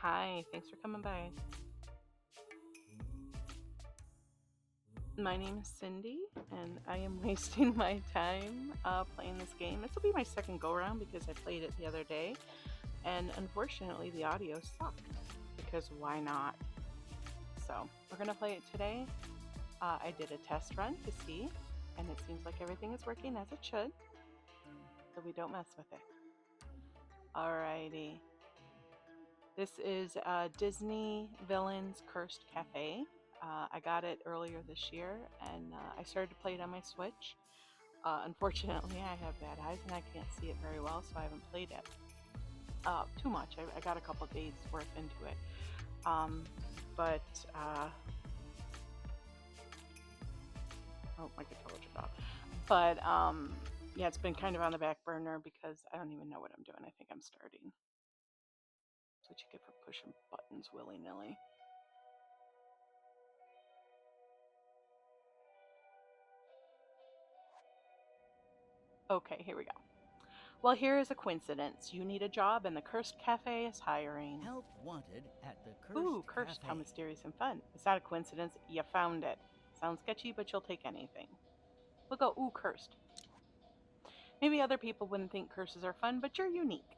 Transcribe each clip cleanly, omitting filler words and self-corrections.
Hi, thanks for coming by. My name is Cindy, and I am wasting my time playing this game. This will be my second go-around because I played it the other day, and unfortunately the audio sucked, because why not? So, we're going to play it today. I did a test run to see, and it seems like everything is working as it should, so we don't mess with it. Alrighty. This is Disney Villains Cursed Café. I got it earlier this year, and I started to play it on my Switch. Unfortunately, I have bad eyes and I can't see it very well, so I haven't played it too much. I got a couple days worth into it. But oh, my controller turned off. But yeah, it's been kind of on the back burner because I don't even know what I'm doing. I think I'm starting. That's what you get for pushing buttons willy-nilly. Okay, here we go. Well, here is a coincidence. You need a job and the Cursed Cafe is hiring. Help wanted at the Cursed Ooh, cursed, Café. how mysterious and fun. It's not a coincidence, you found it. Sounds sketchy, but you'll take anything. We'll go, ooh, cursed. Maybe other people wouldn't think curses are fun, but you're unique.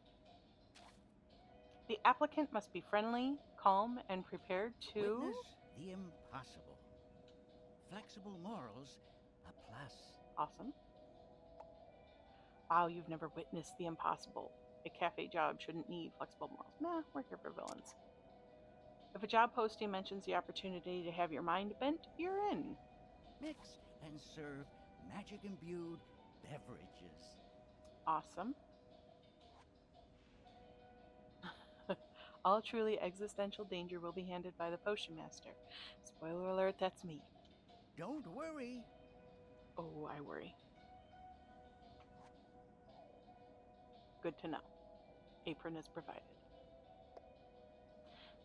The applicant must be friendly, calm, and prepared to... Witness the impossible. Flexible morals, a plus. Awesome. Wow, you've never witnessed the impossible. A cafe job shouldn't need flexible morals. Nah, we're here for villains. If a job posting mentions the opportunity to have your mind bent, you're in. Mix and serve magic-imbued beverages. Awesome. All truly existential danger will be handled by the potion master. Spoiler alert, that's me. Don't worry. Oh, I worry. Good to know. Apron is provided.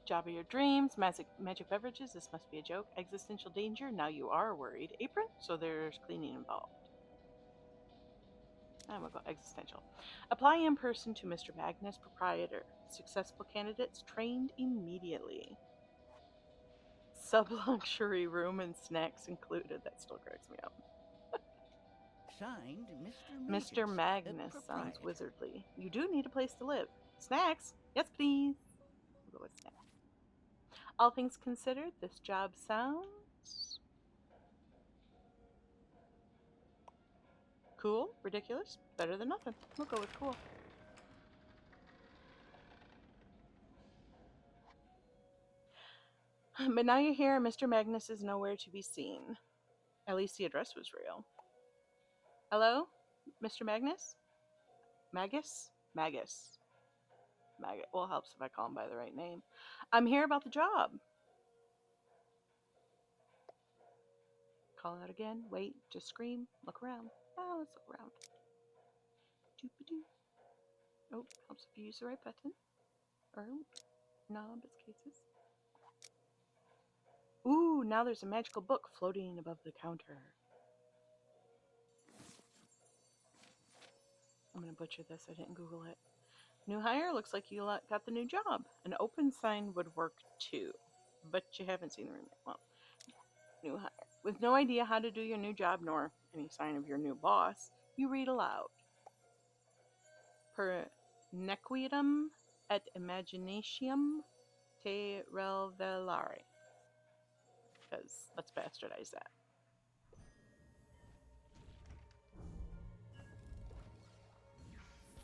Job of your dreams, magic beverages, this must be a joke. Existential danger, now you are worried. Apron, so there's cleaning involved. And we'll go existential. Apply in person to Mr. Magnus, proprietor. Successful candidates trained immediately. Sub-luxury room and snacks included. That still cracks me up. Signed, Mr. Mr. Magus, Magnus sounds proprietor. wizardly. You do need a place to live. Snacks? Yes, please. We'll go with snacks. All things considered, this job sounds cool, ridiculous, better than nothing. We'll go with cool. But now you're here, Mr. Magnus is nowhere to be seen. At least the address was real. Hello? Mr. Magnus? Magus? Magus. Magus. Well, it helps if I call him by the right name. I'm here about the job. Call out again. Wait. Just scream. Look around. Oh, let's look around. Doop-a-doo. Oh, helps if you use the right button. Or knob, as cases. Ooh, now there's a magical book floating above the counter. I'm going to butcher this. I didn't Google it. New hire? Looks like you got the new job. An open sign would work too. But you haven't seen the room yet. Well, new hire. With no idea how to do your new job nor any sign of your new boss, you read aloud. Per nequidem et imaginatium te revelare. Because let's bastardize that.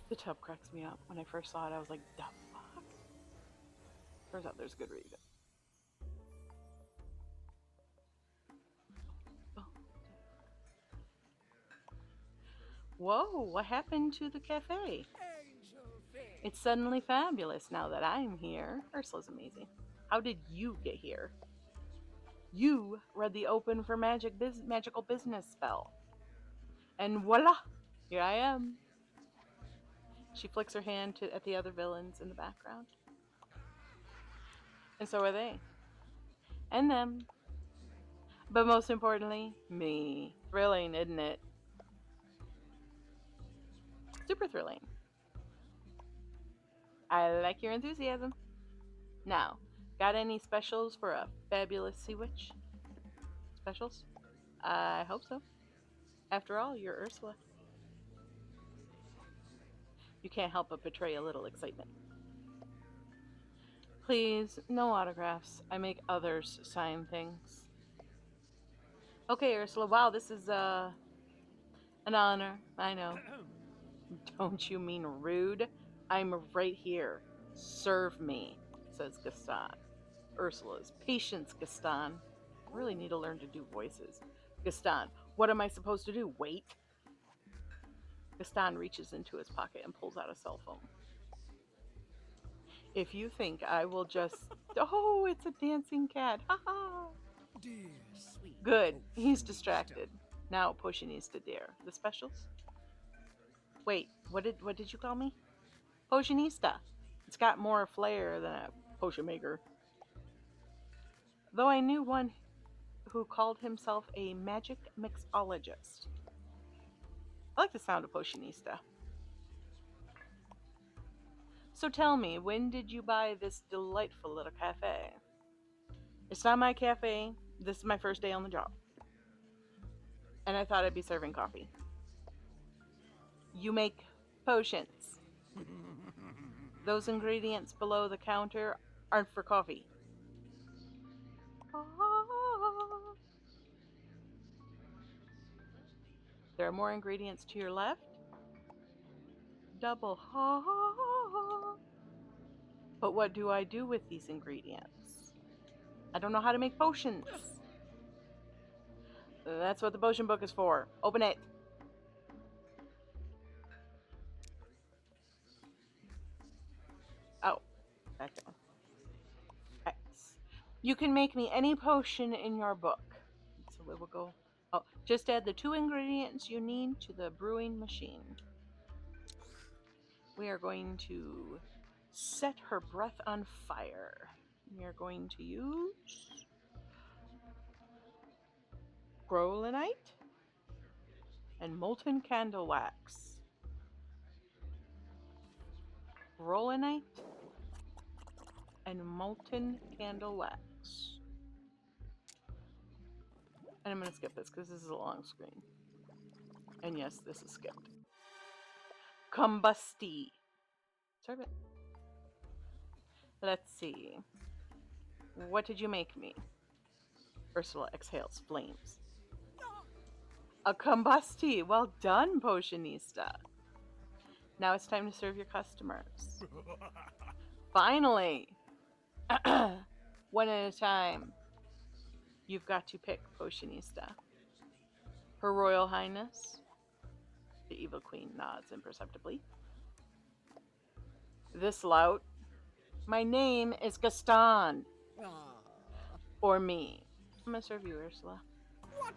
The tub cracks me up. When I first saw it, I was like, the fuck? Turns out there's good reason. Whoa, what happened to the cafe? It's suddenly fabulous now that I'm here. Ursula's amazing. How did you get here? You read the open for magical business spell. And voila! Here I am. She flicks her hand at the other villains in the background. And so are they. And them. But most importantly, me. Thrilling, isn't it? Super thrilling. I like your enthusiasm. Now, got any specials for a fabulous sea witch? Specials? I hope so. After all, you're Ursula. You can't help but betray a little excitement. Please, no autographs. I make others sign things. Okay, Ursula. Wow, this is an honor. I know. Don't you mean rude? I'm right here. Serve me, says Gaston. Ursula's patience, Gaston. I really need to learn to do voices. Gaston, what am I supposed to do? Wait? Gaston reaches into his pocket and pulls out a cell phone. If you think I will just. Oh, it's a dancing cat. Ha ha. Dear sweet Good. He's Potionista. distracted. Now Potionista dear. The specials? Wait, what did you call me? Potionista. It's got more flair than a potion maker. Though I knew one who called himself a magic mixologist. I like the sound of Potionista. So tell me, when did you buy this delightful little cafe? It's not my cafe. This is my first day on the job. And I thought I'd be serving coffee. You make potions. Those ingredients below the counter aren't for coffee. There are more ingredients to your left. Double. But what do I do with these ingredients? I don't know how to make potions. That's what the potion book is for. Open it. Oh, back down. X. You can make me any potion in your book. So we will go. Oh, just add the 2 ingredients you need to the brewing machine. We are going to set her breath on fire. We are going to use Grolinite and molten candle wax. Grolinite and molten candle wax. And I'm going to skip this because this is a long screen. And yes, this is skipped. Combusty. Serve it. Let's see. What did you make me? Ursula exhales flames. A combusty. Well done, Potionista. Now it's time to serve your customers. Finally! One at a time. You've got to pick Potionista. Her Royal Highness. The Evil Queen nods imperceptibly. This lout. My name is Gaston. Or me. I'm gonna serve you, Ursula. What?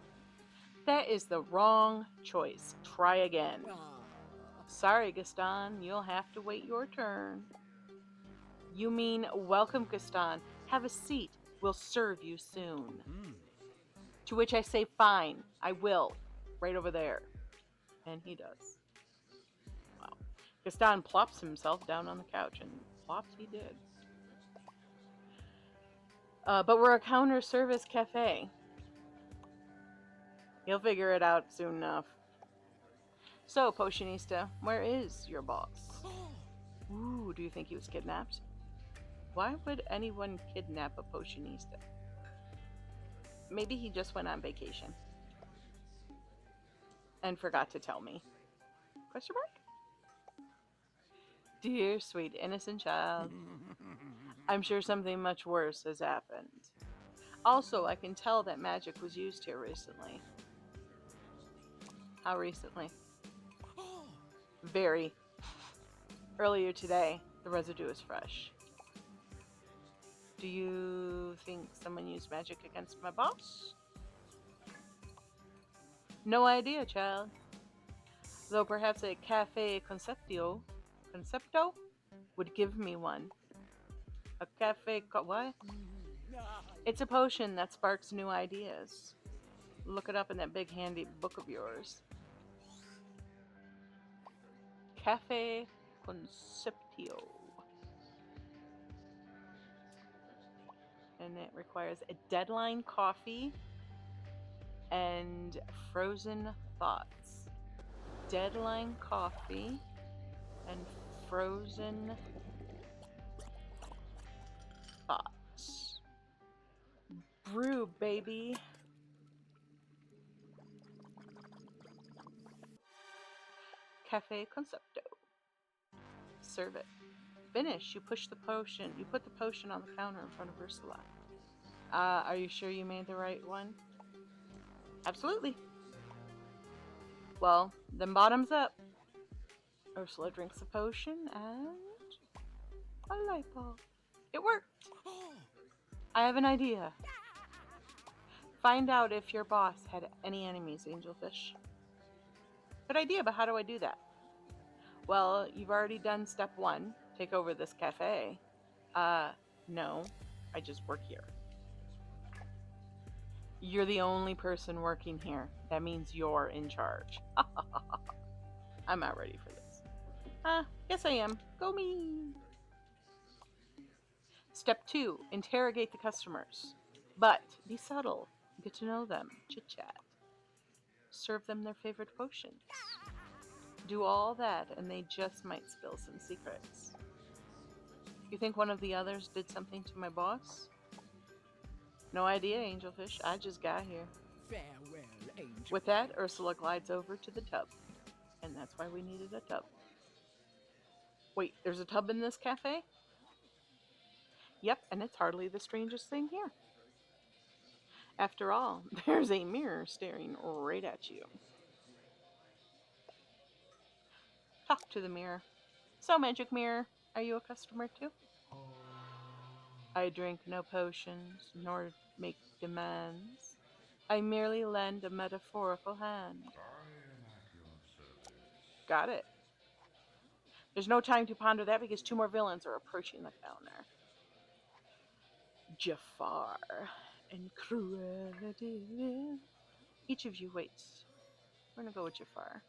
That is the wrong choice. Try again. Sorry, Gaston. You'll have to wait your turn. You mean welcome, Gaston. Have a seat. We'll serve you soon. To which I say, fine, I will. Right over there. And he does. Wow. Gaston plops himself down on the couch, and plops he did. But we're a counter service cafe. You'll figure it out soon enough. So, Potionista, where is your boss? Ooh, do you think he was kidnapped? Why would anyone kidnap a Potionista? Maybe he just went on vacation. And forgot to tell me. Question mark? Dear sweet innocent child. I'm sure something much worse has happened. Also, I can tell that magic was used here recently. How recently? Very. Earlier today, the residue is fresh. Do you think someone used magic against my boss? No idea, child. Though perhaps a cafe concepto would give me one. A cafe what? It's a potion that sparks new ideas. Look it up in that big handy book of yours. Cafe Conceptio. and it requires a deadline coffee and frozen thoughts. Deadline coffee and frozen thoughts. Brew, baby. Cafe Concepto. Serve it. Finish. You push the potion. You put the potion on the counter in front of Ursula. Are you sure you made the right one? Absolutely. Well, then bottoms up. Ursula drinks the potion and a light bulb. It worked. I have an idea. Find out if your boss had any enemies, Angelfish. Good idea, but how do I do that? Well, you've already done step 1. Take over this cafe. No. I just work here. You're the only person working here. That means you're in charge. I'm not ready for this. Yes I am. Go me. Step 2. Interrogate the customers. But be subtle. Get to know them. Chit-chat. Serve them their favorite potions. Do all that, and they just might spill some secrets. You think one of the others did something to my boss? No idea, Angelfish. I just got here. Farewell, angel. With that, Ursula glides over to the tub. And that's why we needed a tub. Wait, there's a tub in this cafe? Yep, and it's hardly the strangest thing here. After all, there's a mirror staring right at you. Talk to the mirror. So, magic mirror, are you a customer too? I drink no potions, nor make demands. I merely lend a metaphorical hand. Got it. There's no time to ponder that because 2 more villains are approaching the counter. Jafar and Cruella. Each of you waits. We're gonna go with Jafar.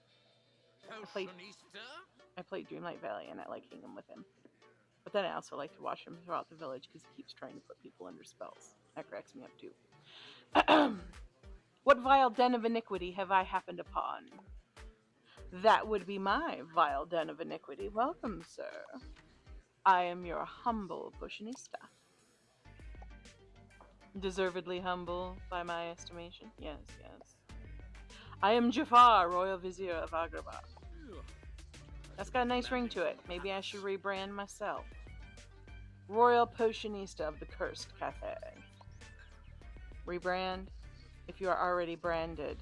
I played Dreamlight Valley and I like hanging with him. But then I also like to watch him throughout the village because he keeps trying to put people under spells. That cracks me up too. What vile den of iniquity have I happened upon? That would be my vile den of iniquity. Welcome, sir. I am your humble potionista. Deservedly humble, by my estimation. Yes, yes. I am Jafar, Royal Vizier of Agrabah. That's got a nice ring to it. Maybe I should rebrand myself. Royal Potionista of the Cursed Café. Rebrand? If you are already branded,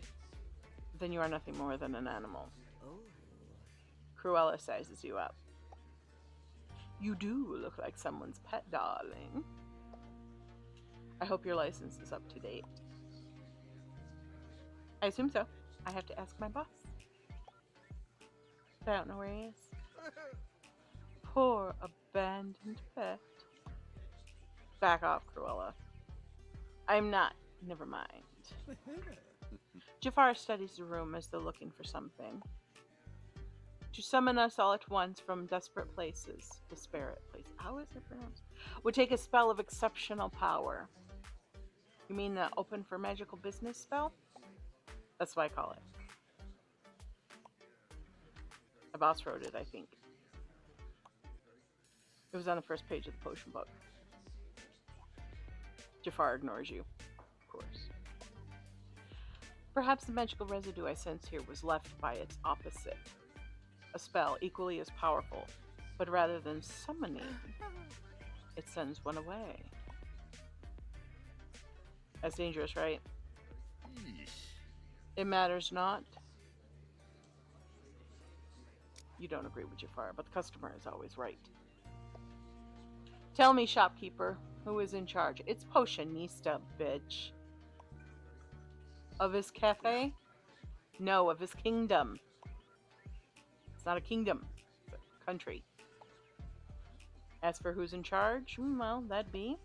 then you are nothing more than an animal. Cruella sizes you up. You do look like someone's pet, darling. I hope your license is up to date. I assume so. I have to ask my boss. But I don't know where he is. Poor abandoned pet. Back off, Cruella. I'm not. Never mind. Jafar studies the room as though looking for something. To summon us all at once from desperate places, disparate places, how is it pronounced? Would take a spell of exceptional power. You mean the open for magical business spell? That's what I call it. The boss wrote it, I think. It was on the first page of the potion book. Jafar ignores you, of course. Perhaps the magical residue I sense here was left by its opposite. A spell equally as powerful, but rather than summoning, it sends one away. That's dangerous, right? It matters not. You don't agree with Jafar, but the customer is always right. Tell me, shopkeeper, who is in charge? It's Potionista, bitch. Of his cafe? No, of his kingdom. It's not a kingdom. It's a country. As for who's in charge, well, that'd be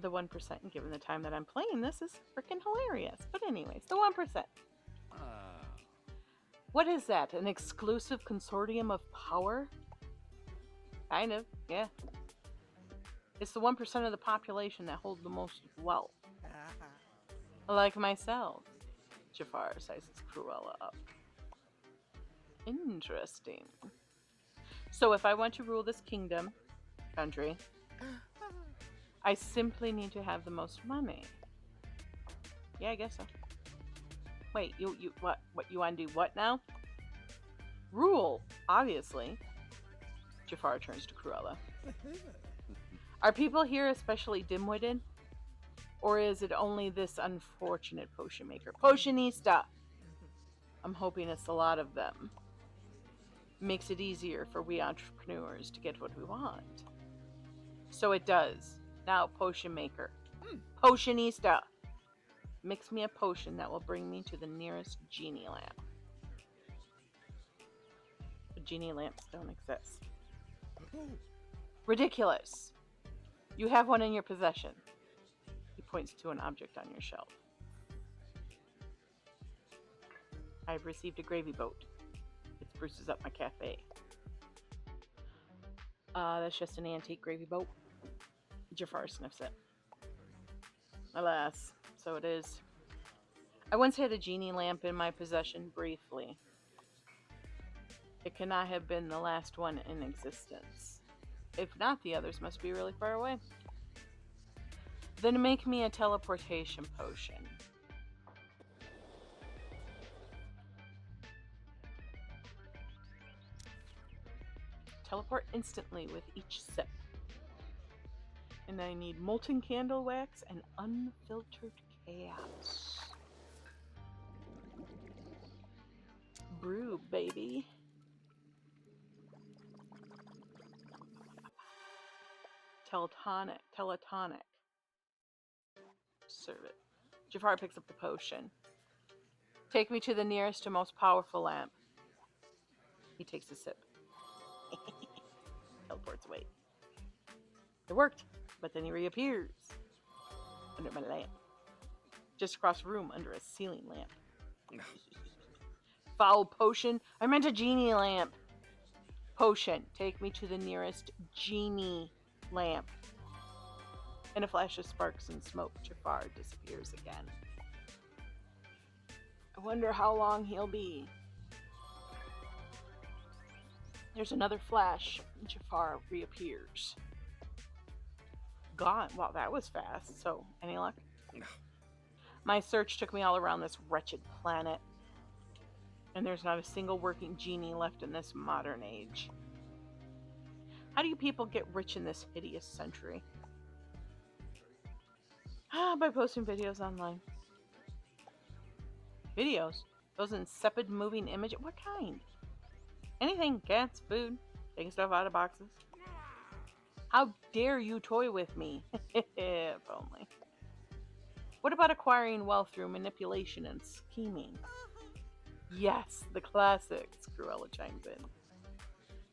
the 1%. And given the time that I'm playing, this is freaking hilarious. But anyways, the 1%. What is that? An exclusive consortium of power? Kind of, yeah. It's the 1% of the population that hold the most wealth. Like myself. Jafar sizes Cruella up. Interesting. So if I want to rule this country, I simply need to have the most money. Yeah, I guess so. Wait, what you want to do what now? Rule, obviously. Jafar turns to Cruella. Are people here especially dim-witted? Or is it only this unfortunate potion maker? Potionista! I'm hoping it's a lot of them. Makes it easier for we entrepreneurs to get what we want. So it does. Now, potion maker. Potionista! Mix me a potion that will bring me to the nearest genie lamp. The genie lamps don't exist. Ridiculous! You have one in your possession. He points to an object on your shelf. I've received a gravy boat. It spruces up my cafe. That's just an antique gravy boat. Jafar sniffs it. Alas, so it is. I once had a genie lamp in my possession briefly. It cannot have been the last one in existence. If not, the others must be really far away. Then make me a teleportation potion. Teleport instantly with each sip. And I need molten candle wax and unfiltered chaos. Brew, baby. Teletonic. Serve it. Jafar picks up the potion. Take me to the nearest and most powerful lamp. He takes a sip. Teleports away. It worked, but then he reappears under my lamp. Just across the room under a ceiling lamp. Foul potion. I meant a genie lamp. Potion. Take me to the nearest genie lamp. In a flash of sparks and smoke, Jafar disappears again. I wonder how long he'll be. There's another flash. Jafar reappears. Gone. Wow, that was fast. So, any luck? No. My search took me all around this wretched planet. And there's not a single working genie left in this modern age. How do you people get rich in this hideous century? By posting videos online. Videos? Those insipid moving images? What kind? Anything. Cats, food, taking stuff out of boxes. How dare you toy with me? If only. What about acquiring wealth through manipulation and scheming? Yes, the classics, Cruella chimes in.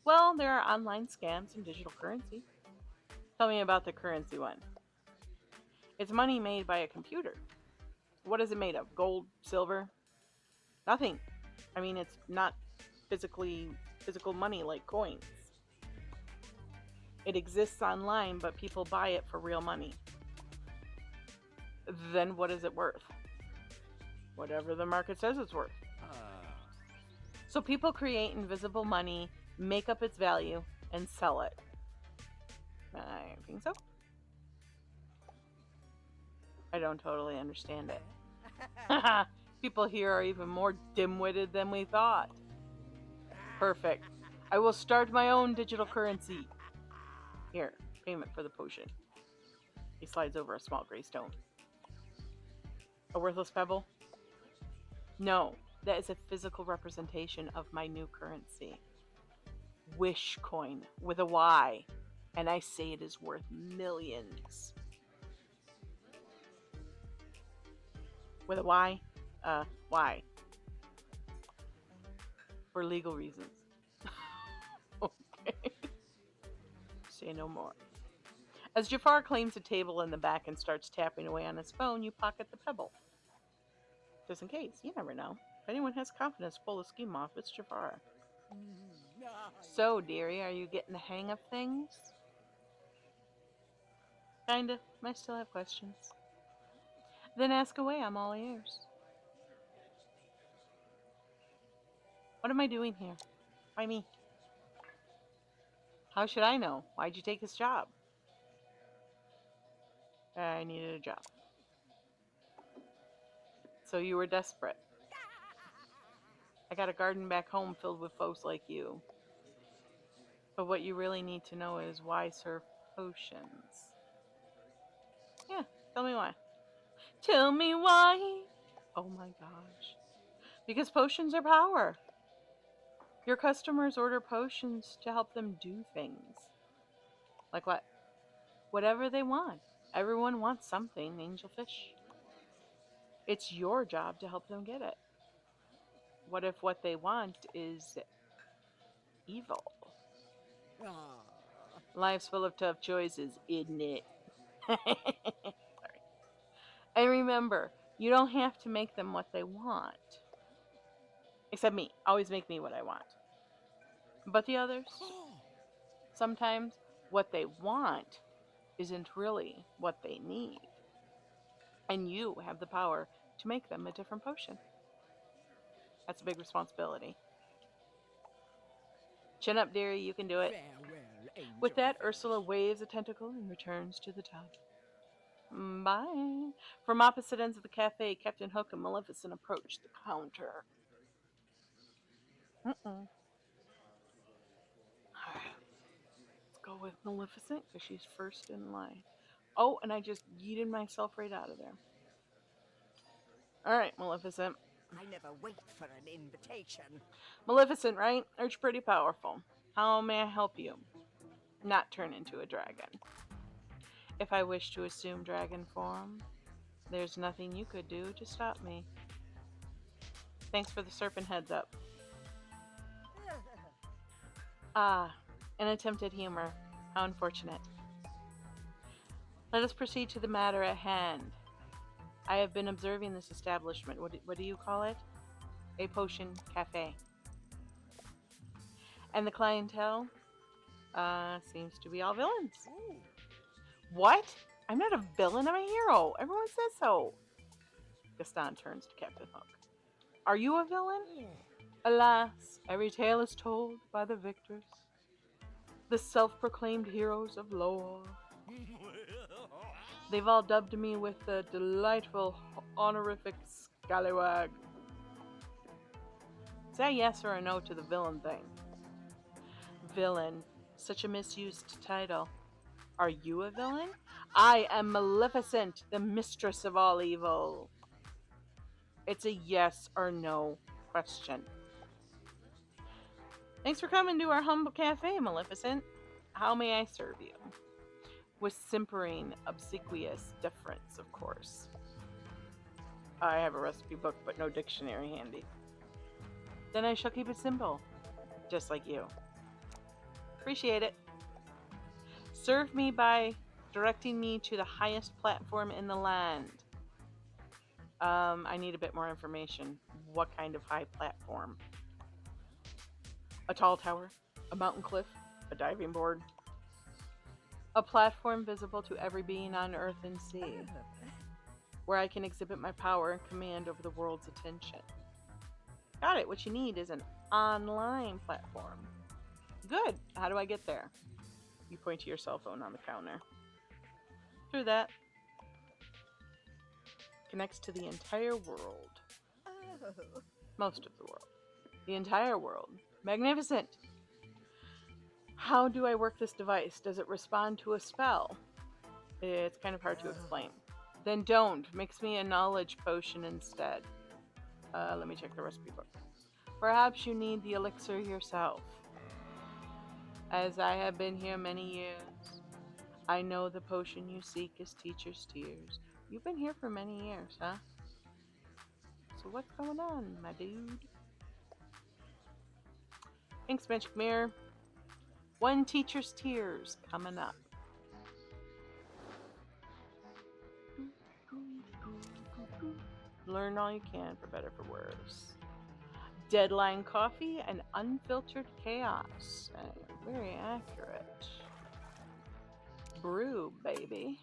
Well, there are online scams and digital currency. Tell me about the currency one. It's money made by a computer. What is it made of? Gold? Silver? Nothing. I mean, it's not physical money like coins. It exists online, but people buy it for real money. Then what is it worth? Whatever the market says it's worth. So people create invisible money, make up its value, and sell it. I think so. I don't totally understand it. People here are even more dim-witted than we thought. Perfect. I will start my own digital currency. Here, payment for the potion. He slides over a small gray stone. A worthless pebble? No, that is a physical representation of my new currency. Wish coin with a Y. And I say it is worth millions. With a Y? Why? For legal reasons. Okay. Say no more. As Jafar claims a table in the back and starts tapping away on his phone, you pocket the pebble. Just in case, you never know. If anyone has confidence to pull the scheme off, it's Jafar. So, dearie, are you getting the hang of things? Kinda. I still have questions. Then ask away, I'm all ears. What am I doing here? Why me? How should I know? Why'd you take this job? I needed a job. So you were desperate. I got a garden back home filled with folks like you. But what you really need to know is why serve potions. Yeah, tell me why. Tell me why. Oh my gosh. Because potions are power. Your customers order potions to help them do things. Like what? Whatever they want. Everyone wants something, angelfish. It's your job to help them get it. What if what they want is evil? Ah. Life's full of tough choices, isn't it? Sorry. And remember, you don't have to make them what they want. Except me. Always make me what I want. But the others, sometimes what they want isn't really what they need. And you have the power to make them a different potion. That's a big responsibility. Chin up, dearie, you can do it. Farewell, With that, angelfish. Ursula waves a tentacle and returns to the tub. Bye. From opposite ends of the cafe, Captain Hook and Maleficent approach the counter. Alright, let's go with Maleficent because she's first in line. Oh, and I just yeeted myself right out of there. Alright, Maleficent. I never wait for an invitation. Maleficent, right? You're pretty powerful. How may I help you? Not turn into a dragon. If I wish to assume dragon form, there's nothing you could do to stop me. Thanks for the serpent heads up. Ah, an attempt at humor. How unfortunate. Let us proceed to the matter at hand. I have been observing this establishment. What do you call it? A potion cafe. And the clientele seems to be all villains. Ooh. What? I'm not a villain, I'm a hero. Everyone says so. Gaston turns to Captain Hook. Are you a villain? Alas, every tale is told by the victors, the self-proclaimed heroes of lore. They've all dubbed me with the delightful honorific scallywag. Say yes or a no to the villain thing. Villain, such a misused title. Are you a villain? I am Maleficent, the mistress of all evil. It's a yes or no question. Thanks for coming to our humble cafe, Maleficent. How may I serve you? With simpering, obsequious deference, of course. I have a recipe book, but no dictionary handy. Then I shall keep it simple, just like you. Appreciate it. Serve me by directing me to the highest platform in the land. I need a bit more information. What kind of high platform? A tall tower? A mountain cliff? A diving board? A platform visible to every being on earth and sea, where I can exhibit my power and command over the world's attention. Got it. What you need is an online platform. Good. How do I get there? You point to your cell phone on the counter. Through that. Connects to the entire world. Oh. Most of the world. The entire world. Magnificent. How do I work this device? Does it respond to a spell? It's kind of hard to explain. Then don't. Mix me a knowledge potion instead. Let me check the recipe book. Perhaps you need the elixir yourself. As I have been here many years, I know the potion you seek is Teacher's Tears. You've been here for many years, huh? So what's going on, my dude? Thanks, Magic Mirror. One Teacher's Tears coming up. Learn all you can, for better for worse. Deadline coffee and unfiltered chaos. Very accurate. Brew, baby.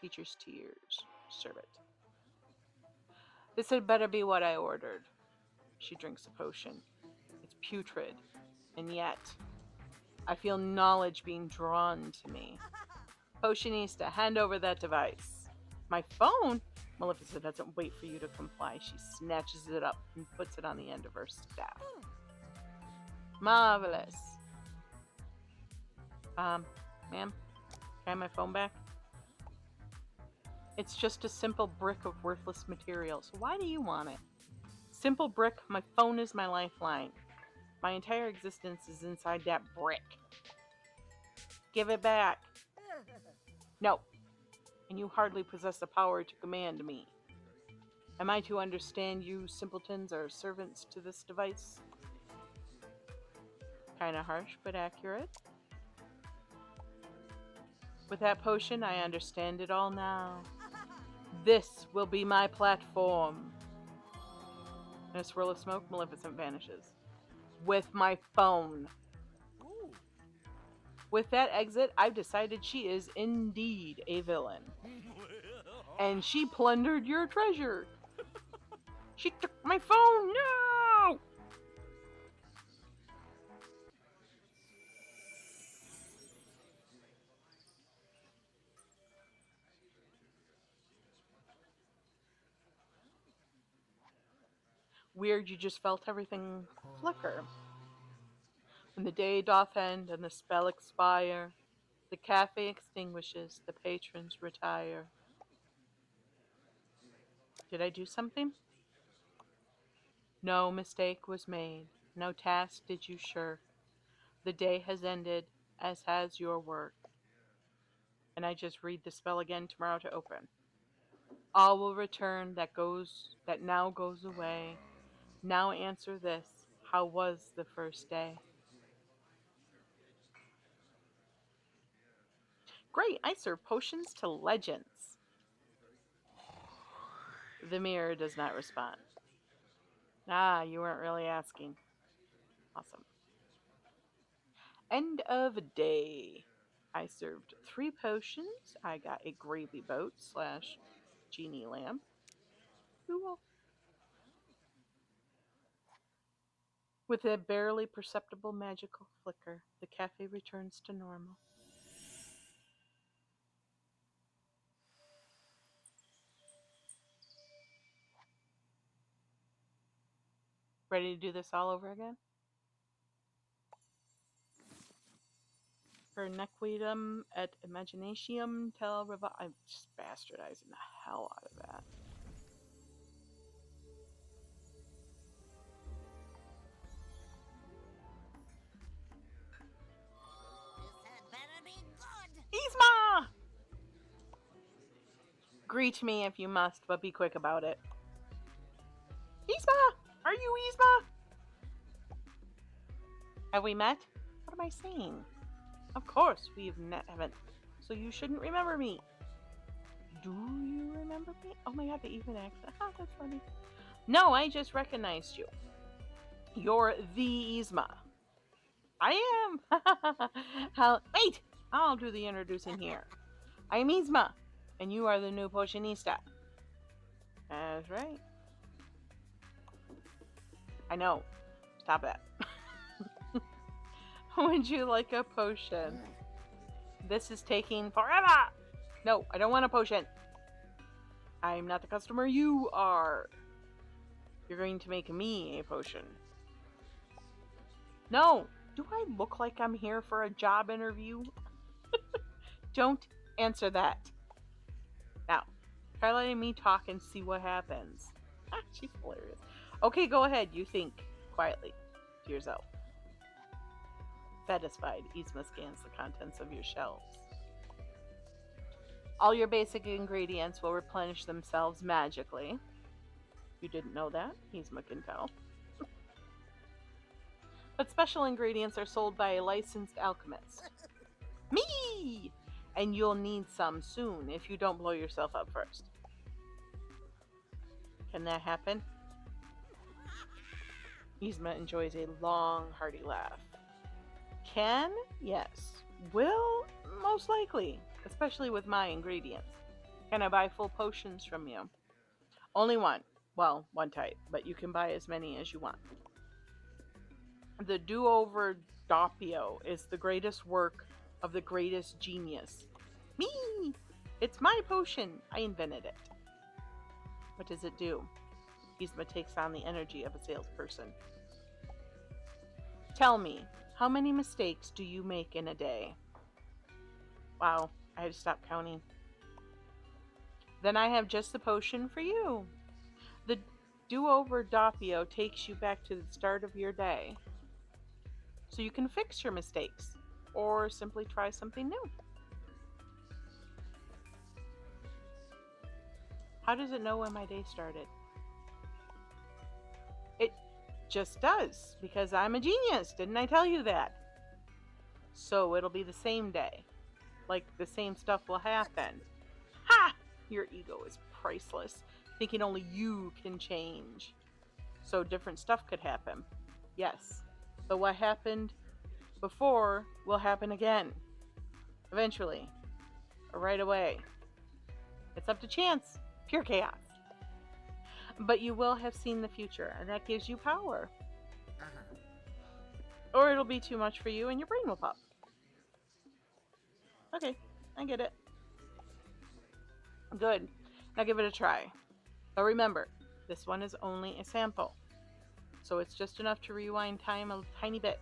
Teacher's tears. Serve it. This had better be what I ordered. She drinks the potion. It's putrid, and yet I feel knowledge being drawn to me. Potionista, hand over that device. My phone? Maleficent doesn't wait for you to comply. She snatches it up and puts it on the end of her staff. Marvelous. Ma'am, can I have my phone back? It's just a simple brick of worthless material, so why do you want it? Simple brick, my phone is my lifeline. My entire existence is inside that brick. Give it back. No, and you hardly possess the power to command me. Am I to understand you simpletons are servants to this device? Kinda harsh, but accurate. With that potion, I understand it all now. This will be my platform. In a swirl of smoke, Maleficent vanishes. With my phone. Ooh. With that exit, I've decided she is indeed a villain. And she plundered your treasure. She took my phone! No! Weird, you just felt everything flicker. When the day doth end and the spell expire, the cafe extinguishes, the patrons retire. Did I do something? No mistake was made. No task did you shirk. The day has ended, as has your work. And I just read the spell again tomorrow to open. All will return that now goes away. Now answer this. How was the first day? Great, I serve potions to legends. The mirror does not respond. Ah, you weren't really asking. Awesome. End of day. I served 3 potions. I got a gravy boat / genie lamp. Cool. With a barely perceptible magical flicker, the cafe returns to normal. Ready to do this all over again? Per nequidem et imaginatium tel revi- I'm just bastardizing the hell out of that. This had better be good. Yzma! Greet me if you must, but be quick about it. Yzma! Are you Yzma? Have we met? What am I saying? Of course we haven't, so you shouldn't remember me. Do you remember me? Oh my god, the even accent. Oh, that's funny. No, I just recognized you. You're the Yzma. I am! Wait! I'll do the introducing here. I'm Yzma, and you are the new potionista. That's right. I know. Stop it. Would you like a potion? This is taking forever! No, I don't want a potion. I'm not the customer, you are. You're going to make me a potion. No! Do I look like I'm here for a job interview? Don't answer that. Now, try letting me talk and see what happens. She's hilarious. Okay, go ahead. You think quietly to yourself. Satisfied, Yzma scans the contents of your shelves. All your basic ingredients will replenish themselves magically. You didn't know that? Yzma can tell. But special ingredients are sold by a licensed alchemist. Me! And you'll need some soon if you don't blow yourself up first. Can that happen? Yzma enjoys a long, hearty laugh. Can? Yes. Will? Most likely. Especially with my ingredients. Can I buy full potions from you? Only one. Well, one type, but you can buy as many as you want. The do-over doppio is the greatest work of the greatest genius. Me! It's my potion. I invented it. What does it do? Yzma takes on the energy of a salesperson. Tell me, how many mistakes do you make in a day? Wow, I had to stop counting. Then I have just the potion for you. The do-over doppio takes you back to the start of your day, so you can fix your mistakes or simply try something new. How does it know when my day started? It just does, because I'm a genius. Didn't I tell you that? So it'll be the same day. Like the same stuff will happen. Ha! Your ego is priceless, thinking only you can change. So different stuff could happen. Yes. But what happened before will happen again. Eventually. Or right away. It's up to chance. Pure chaos. But you will have seen the future, and that gives you power. Or it'll be too much for you and your brain will pop. Okay, I get it. Good. Now give it a try. But remember, this one is only a sample. So it's just enough to rewind time a tiny bit.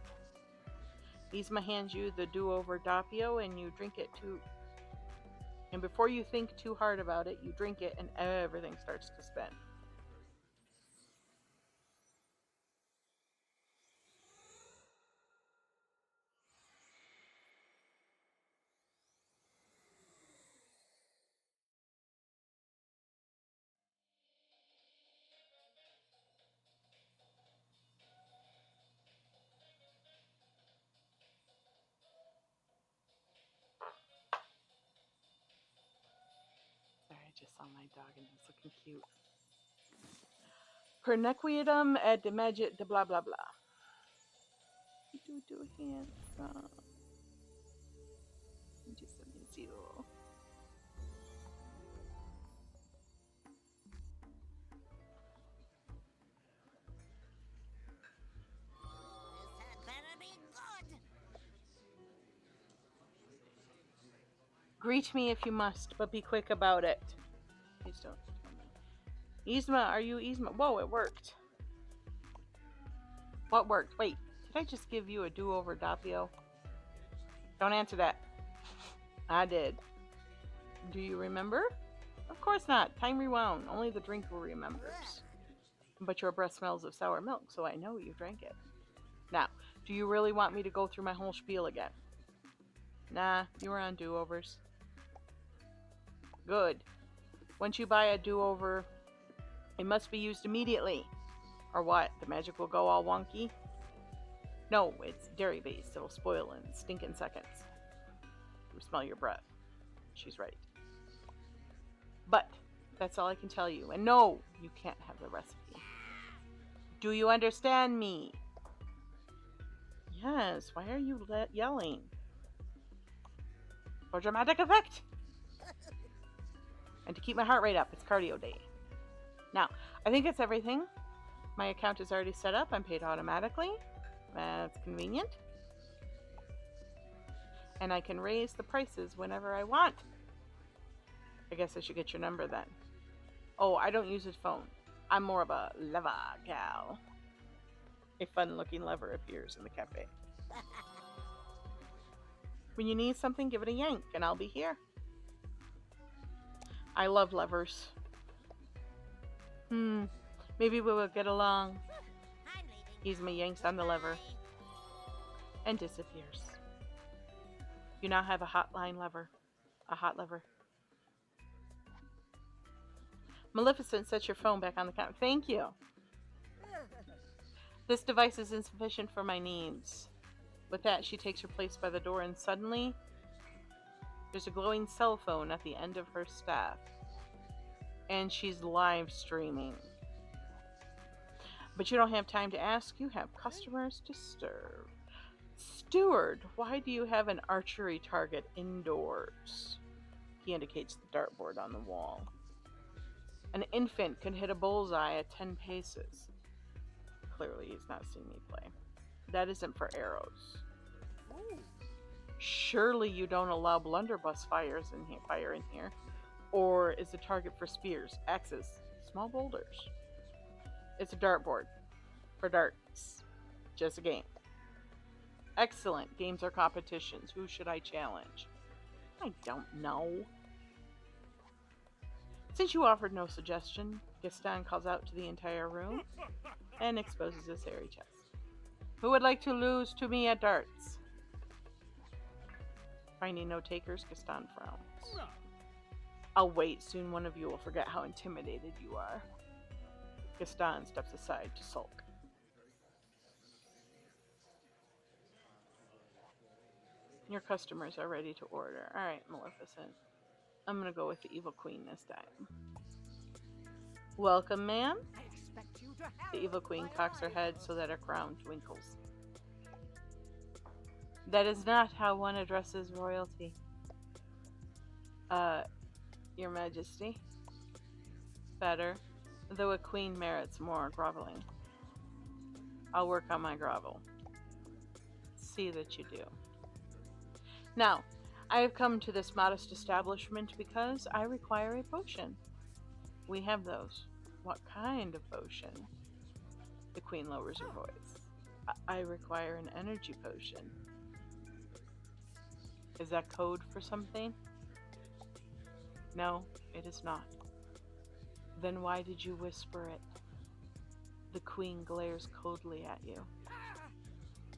Yzma hands you the do-over doppio and you drink it too. And before you think too hard about it, you drink it and everything starts to spin. Sorry, I just saw my dog and he's looking cute. Pernequitum et demagit de blah blah blah. Do handsome. Just let me see. This had better be good. Greet me if you must, but be quick about it. Please don't tell me. Yzma, are you Yzma? Whoa, it worked. What worked? Wait, did I just give you a do-over doppio? Don't answer that. I did. Do you remember? Of course not. Time rewound. Only the drinker remembers. But your breath smells of sour milk, so I know you drank it. Now, do you really want me to go through my whole spiel again? Nah, you were on do-overs. Good. Once you buy a do-over, it must be used immediately. Or what? The magic will go all wonky? No, it's dairy-based. It'll spoil in stinking seconds. You smell your breath. She's right. But that's all I can tell you. And no, you can't have the recipe. Do you understand me? Yes, why are you yelling? For dramatic effect! And to keep my heart rate up, it's cardio day. Now, I think that's everything. My account is already set up. I'm paid automatically. That's convenient. And I can raise the prices whenever I want. I guess I should get your number then. Oh, I don't use his phone. I'm more of a lever gal. A fun-looking lever appears in the cafe. When you need something, give it a yank, and I'll be here. I love levers. Maybe we will get along. Yzma yanks on the lever and disappears. You now have a hotline lever. A hot lever. Maleficent, set your phone back on the counter. Thank you. This device is insufficient for my needs. With that, she takes her place by the door, and suddenly, there's a glowing cell phone at the end of her staff. And she's live streaming. But you don't have time to ask. You have customers to serve. Steward, why do you have an archery target indoors? He indicates the dartboard on the wall. An infant can hit a bullseye at 10 paces. Clearly, he's not seen me play. That isn't for arrows. Surely you don't allow blunderbuss fire in here. Or is the target for spears, axes, small boulders? It's a dartboard. For darts. Just a game. Excellent. Games are competitions. Who should I challenge? I don't know. Since you offered no suggestion, Gaston calls out to the entire room and exposes his hairy chest. Who would like to lose to me at darts? Finding no takers, Gaston frowns. I'll wait. Soon one of you will forget how intimidated you are. Gaston steps aside to sulk. Your customers are ready to order. Alright, Maleficent. I'm gonna go with the Evil Queen this time. Welcome, ma'am. The Evil Queen cocks her head so that her crown twinkles. That is not how one addresses royalty. Your Majesty. Better, though a queen merits more groveling. I'll work on my grovel. See that you do. Now, I have come to this modest establishment because I require a potion. We have those. What kind of potion? The queen lowers her voice. I require an energy potion. Is that code for something? No, it is not. Then why did you whisper it? The queen glares coldly at you.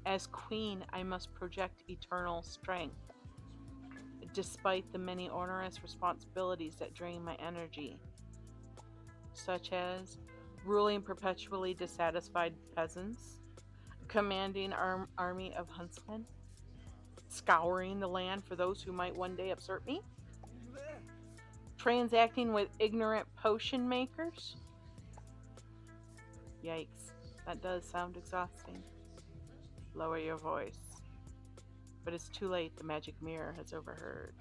As queen, I must project eternal strength, despite the many onerous responsibilities that drain my energy, such as ruling perpetually dissatisfied peasants, commanding an army of huntsmen, scouring the land for those who might one day usurp me, transacting with ignorant potion makers. Yikes, that does sound exhausting. Lower your voice. But it's too late, the magic mirror has overheard.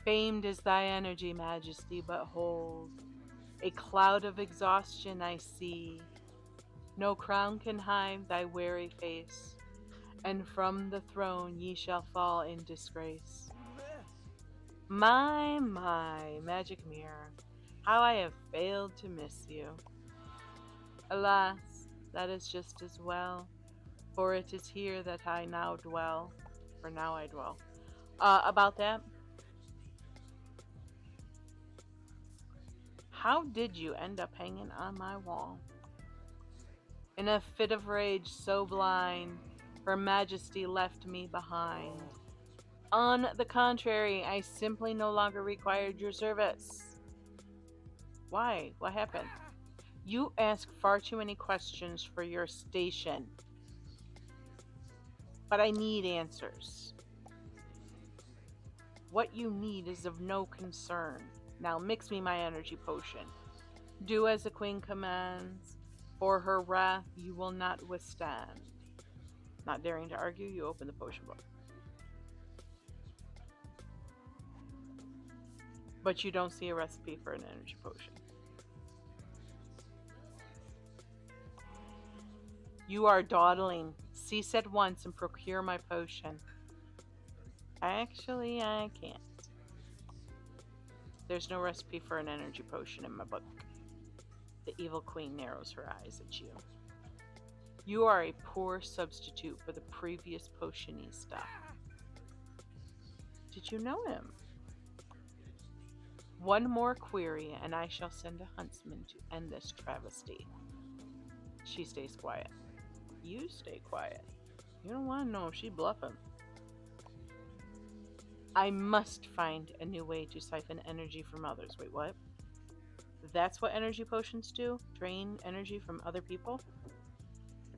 Famed is thy energy, Majesty, but hold, a cloud of exhaustion I see. No crown can hide thy weary face, and from the throne ye shall fall in disgrace. My, magic mirror, how I have failed to miss you. Alas, that is just as well, for it is here that I now dwell. For now I dwell. About that, how did you end up hanging on my wall? In a fit of rage so blind, Her Majesty left me behind. On the contrary, I simply no longer required your service. Why? What happened? You ask far too many questions for your station. But I need answers. What you need is of no concern. Now mix me my energy potion. Do as the queen commands, for her wrath you will not withstand. Not daring to argue, you open the potion book. But you don't see a recipe for an energy potion. You are dawdling. Cease at once and procure my potion. Actually, I can't. There's no recipe for an energy potion in my book. The evil queen narrows her eyes at you. You are a poor substitute for the previous potionista. Did you know him? One more query and I shall send a huntsman to end this travesty. She stays quiet. You stay quiet. You don't want to know if she's bluffing. I must find a new way to siphon energy from others. Wait, what? That's what energy potions do? Drain energy from other people?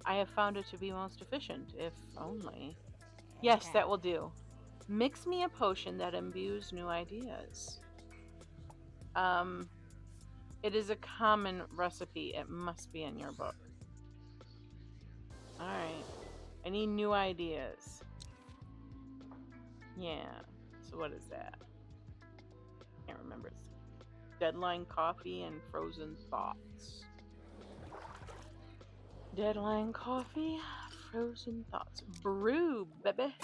I have found it to be most efficient, if only. Yes, that will do. Mix me a potion that imbues new ideas. It is a common recipe. It must be in your book. Alright. I need new ideas. Yeah. So What is that? Can't remember. It's Deadline Coffee and Frozen Thoughts. Deadline Coffee, Frozen Thoughts. Brew, baby.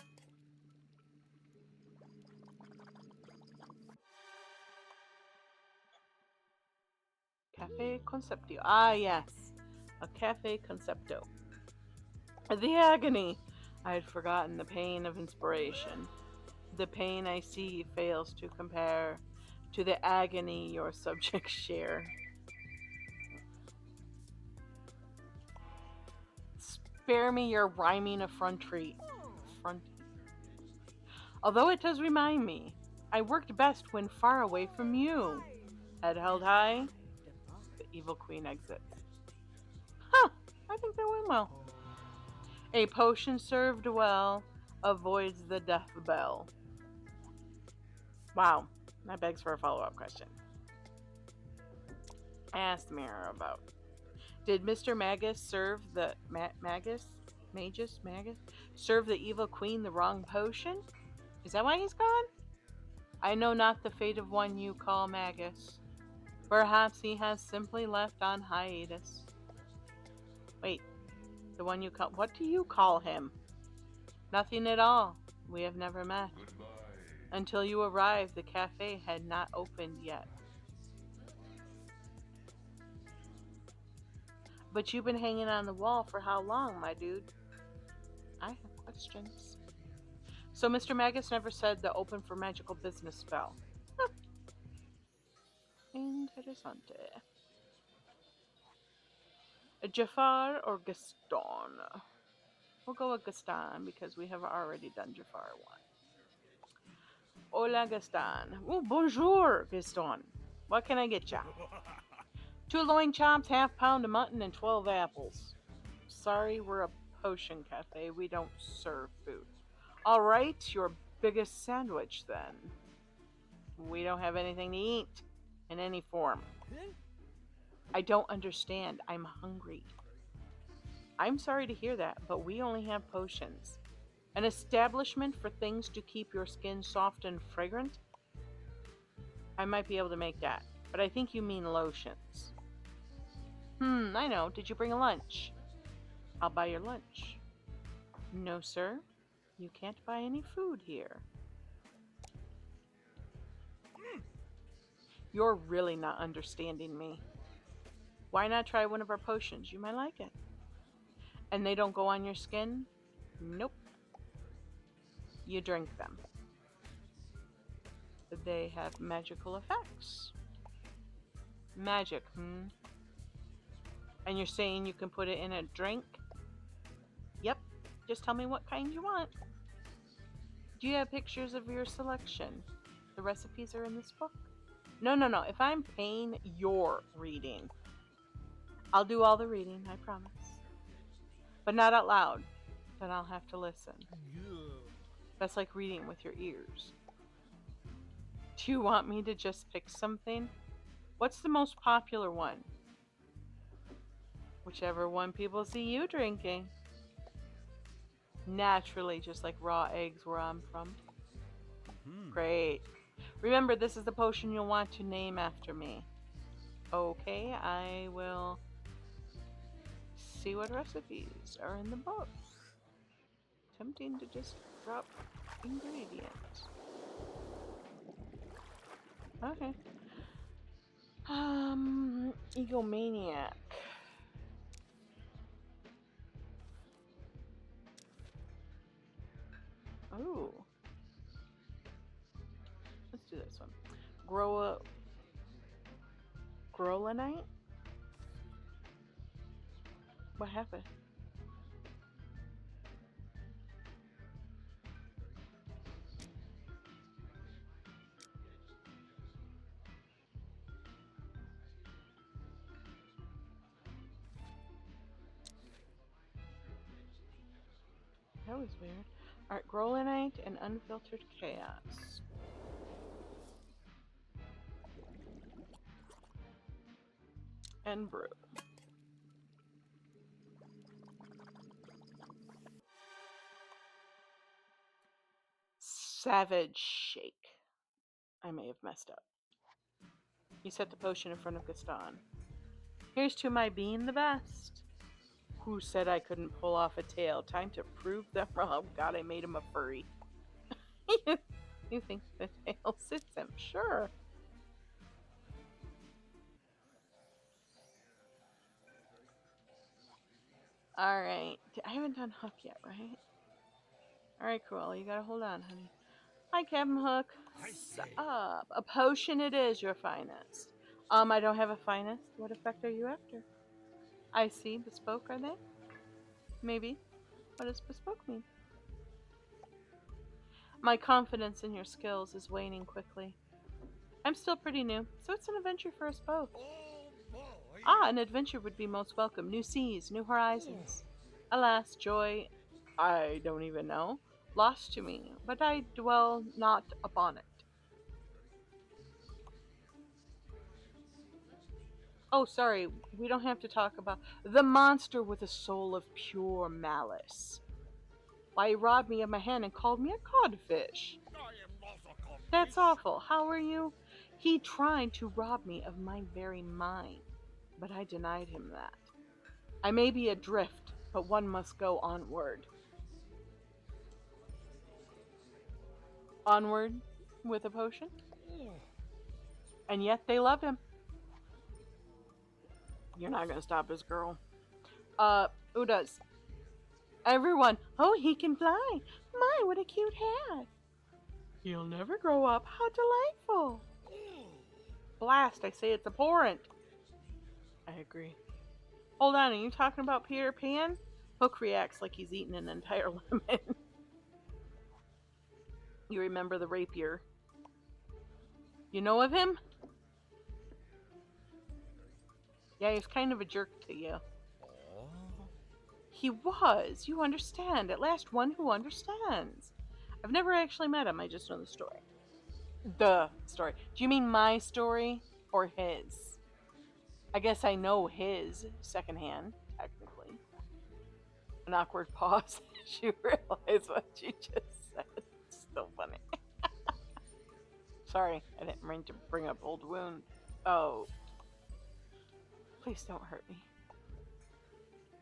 Cafe Concepto. Ah, yes. A Cafe Concepto. The agony. I had forgotten the pain of inspiration. The pain I see fails to compare to the agony your subjects share. Spare me your rhyming effrontery. Although it does remind me, I worked best when far away from you. Head held high, the evil queen exits. Huh, I think that went well. A potion served well avoids the death bell. Wow, that begs for a follow-up question. Ask the mirror about. Did Mr. Magus serve the Magus serve the evil queen the wrong potion? Is that why he's gone? I know not the fate of one you call Magus. Perhaps he has simply left on hiatus. Wait, the one you call. What do you call him? Nothing at all. We have never met. Goodbye. Until you arrived, the cafe had not opened yet. But you've been hanging on the wall for how long, my dude? I have questions. So Mr. Magus never said the open for magical business spell. Huh. Interessante. Jafar or Gaston? We'll go with Gaston because we have already done Jafar one. Hola, Gaston. Oh, bonjour, Gaston. What can I get ya? 2 loin chops, half-pound of mutton, and 12 apples. Sorry, we're a potion cafe. We don't serve food. All right, your biggest sandwich, then. We don't have anything to eat in any form. I don't understand. I'm hungry. I'm sorry to hear that, but we only have potions. An establishment for things to keep your skin soft and fragrant? I might be able to make that, but I think you mean lotions. I know. Did you bring a lunch? I'll buy your lunch. No, sir. You can't buy any food here. You're really not understanding me. Why not try one of our potions? You might like it. And they don't go on your skin? Nope. You drink them. They have magical effects. Magic, And you're saying you can put it in a drink? Yep. Just tell me what kind you want. Do you have pictures of your selection? The recipes are in this book? No. If I'm paying, you're reading. I'll do all the reading, I promise. But not out loud. Then I'll have to listen. That's like reading with your ears. Do you want me to just pick something? What's the most popular one? Whichever one people see you drinking. Naturally, just like raw eggs where I'm from. Great. Remember, this is the potion you'll want to name after me. Okay, I will see what recipes are in the book. Tempting to just drop ingredients. Okay. Egomaniac. Ooh. Let's do this one. Grolanite? What happened? That was weird. Alright, Grolanite and Unfiltered Chaos. And brew. Savage shake. I may have messed up. He set the potion in front of Gaston. Here's to my being the best. Who said I couldn't pull off a tail? Time to prove them wrong. God, I made him a furry. You think the tail suits him? Sure. Alright. I haven't done Hook yet, right? Alright, Cruella, you gotta hold on, honey. Hi, Captain Hook. Sup? A potion it is, your finest. I don't have a finest. What effect are you after? I see. Bespoke, are they? Maybe. What does bespoke mean? My confidence in your skills is waning quickly. I'm still pretty new, so it's an adventure for us both. Ah, an adventure would be most welcome. New seas, new horizons. Alas, joy, I don't even know, lost to me, but I dwell not upon it. Oh, sorry, we don't have to talk about the monster with a soul of pure malice. Why, he robbed me of my hand and called me a codfish. That's awful. How are you? He tried to rob me of my very mind, but I denied him that. I may be adrift, but one must go onward. Onward with a potion? And yet they love him. You're not gonna stop this girl. Who does? Everyone. Oh, he can fly. My, what a cute hat. He'll never grow up. How delightful. Blast, I say it's abhorrent. I agree. Hold on, are you talking about Peter Pan? Hook reacts like he's eaten an entire lemon. You remember the rapier. You know of him? Yeah, he's kind of a jerk to you. He was. You understand. At last, one who understands. I've never actually met him. I just know the story. The story. Do you mean my story or his? I guess I know his secondhand, technically. An awkward pause. She realized what she just said. It's still funny. Sorry, I didn't mean to bring up old wound. Oh. Please don't hurt me.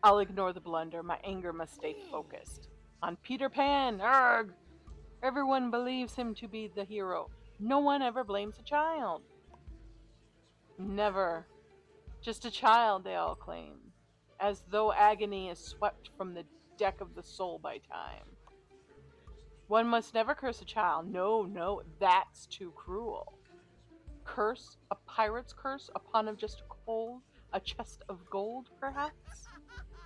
I'll ignore the blunder. My anger must stay focused. On Peter Pan! Arrgh! Everyone believes him to be the hero. No one ever blames a child. Never. Just a child, they all claim. As though agony is swept from the deck of the soul by time. One must never curse a child. No, no, that's too cruel. Curse? A pirate's curse upon of just a chest of gold, perhaps?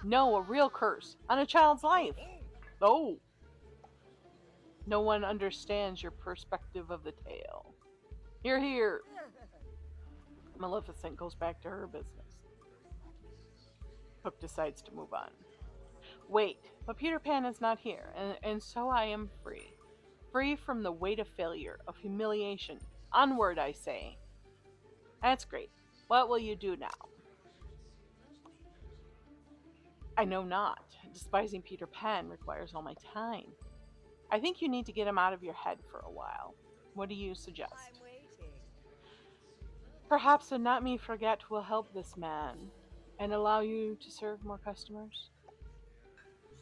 No, a real curse on a child's life. Oh. No one understands your perspective of the tale. Hear, hear. Maleficent goes back to her business. Hook decides to move on. Wait, but Peter Pan is not here, and so I am free. Free from the weight of failure, of humiliation. Onward, I say. That's great. What will you do now? I know not. Despising Peter Pan requires all my time. I think you need to get him out of your head for a while. What do you suggest? I'm waiting. Perhaps a not me forget will help this man and allow you to serve more customers.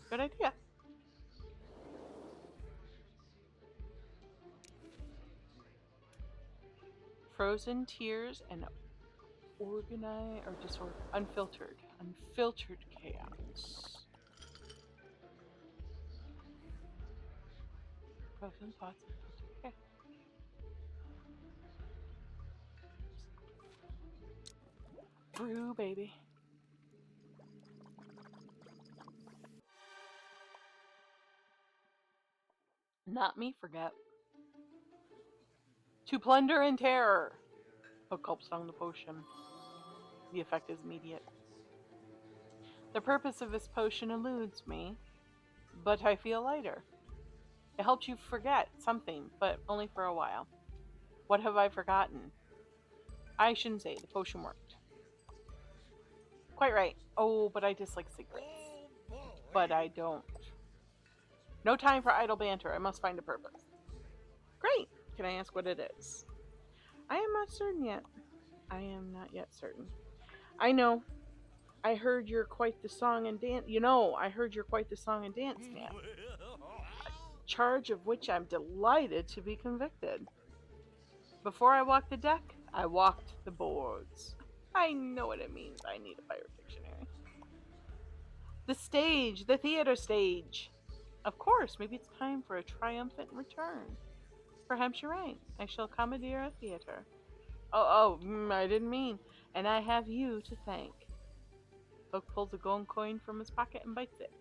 Good idea. Frozen tears and organized or disorder, unfiltered chaos. Frozen thoughts. Okay. Brew, baby. Not me forget. To plunder and terror. Hook gulps down the potion. The effect is immediate. The purpose of this potion eludes me, but I feel lighter. It helps you forget something, but only for a while. What have I forgotten? I shouldn't say the potion worked. Quite right. Oh, but I dislike secrets. But I don't. No time for idle banter. I must find a purpose. Great. Can I ask what it is? I am not certain yet. I am not yet certain. I know. I heard you're quite the song and dance. I heard you're quite the song and dance man. Charge of which I'm delighted to be convicted. Before I walked the deck, I walked the boards. I know what it means. I need a pirate dictionary. The stage, the theater stage. Of course, maybe it's time for a triumphant return. Perhaps you're right. I shall commandeer a theater. I didn't mean. And I have you to thank. Folk pulls a gold coin from his pocket and bites it.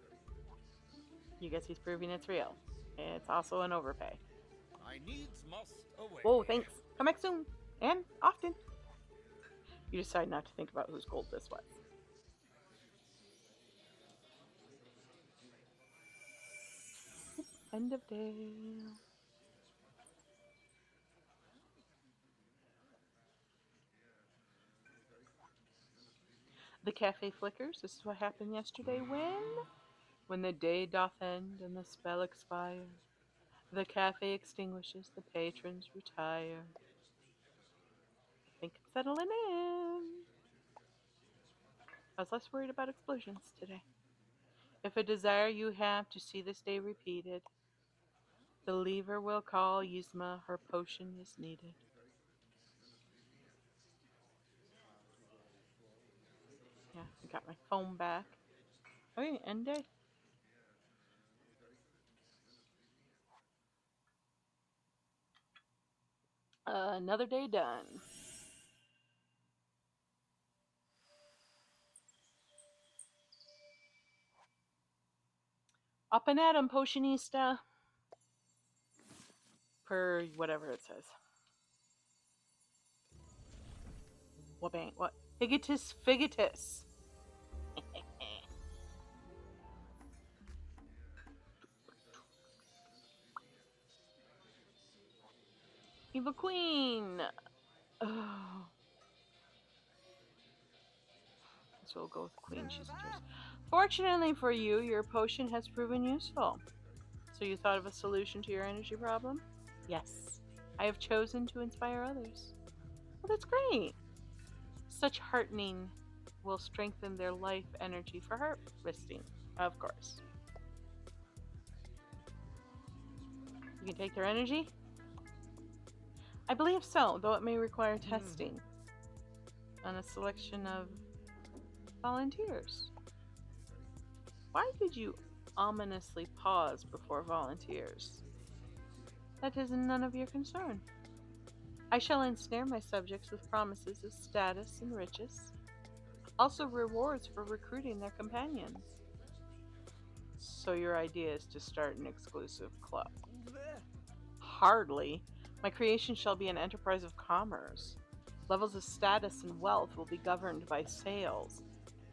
You guess he's proving it's real. It's also an overpay. I needs must away. Whoa, thanks. Come back soon. And often. You decide not to think about whose gold this was. End of day. The cafe flickers. This is what happened yesterday when the day doth end and the spell expire. The cafe extinguishes, the patrons retire. I think I'm settling in. I was less worried about explosions today. If a desire you have to see this day repeated, the lever will call Yzma, her potion is needed. Yeah, I got my phone back. Okay, end day. Another day done. Up and at 'em, Potionista. Per whatever it says. What bang? What? Higitus figitus. Evil Queen. Oh. So we'll go with Queen. She's interesting. Fortunately for you, your potion has proven useful. So you thought of a solution to your energy problem? Yes. I have chosen to inspire others. Well, that's great. Such heartening will strengthen their life energy for harvesting, of course. You can take their energy? I believe so, though it may require testing on a selection of volunteers. Why did you ominously pause before volunteers? That is none of your concern. I shall ensnare my subjects with promises of status and riches, also rewards for recruiting their companions. So your idea is to start an exclusive club? Hardly. My creation shall be an enterprise of commerce. Levels of status and wealth will be governed by sales.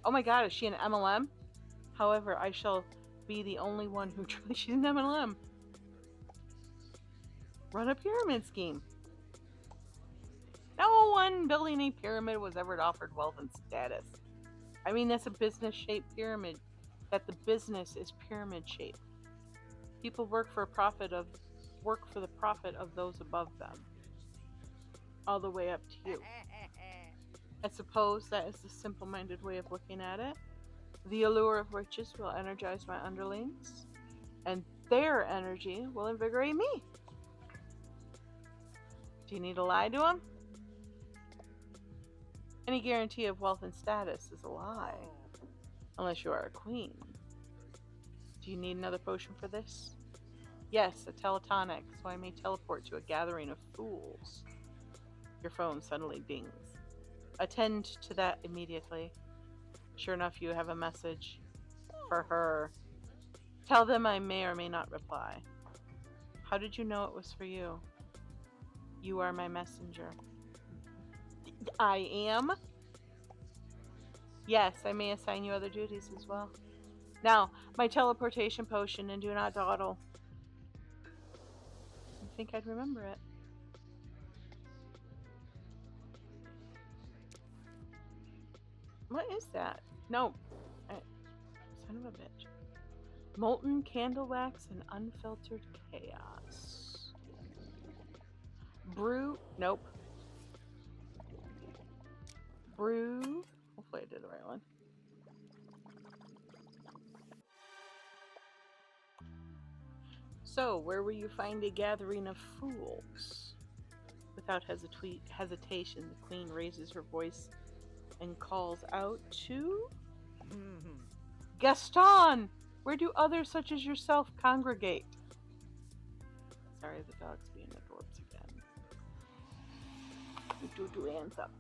Oh my god, is she an MLM? However, I shall be the only one who truly... She's an MLM. Run a pyramid scheme. No one building a pyramid was ever offered wealth and status. I mean, that's a business-shaped pyramid. That the business is pyramid-shaped. People work for the profit of those above them. All the way up to you. I suppose that is the simple-minded way of looking at it. The allure of riches will energize my underlings, and their energy will invigorate me. Do you need to lie to them? Any guarantee of wealth and status is a lie, unless you are a queen. Do you need another potion for this? Yes, a teletonic, so I may teleport to a gathering of fools. Your phone suddenly dings. Attend to that immediately. Sure enough, you have a message for her. Tell them I may or may not reply. How did you know it was for you? You are my messenger. I am? Yes, I may assign you other duties as well. Now, my teleportation potion, and do not dawdle. I think I'd remember it. What is that? No. Son of a bitch. Molten candle wax and unfiltered chaos. Brew. Nope. Brew. Hopefully I did the right one. So, where will you find a gathering of fools? Without hesitation, the queen raises her voice and calls out to Gaston! Where do others such as yourself congregate? Sorry, the dog's being adorbs again. Do hands up.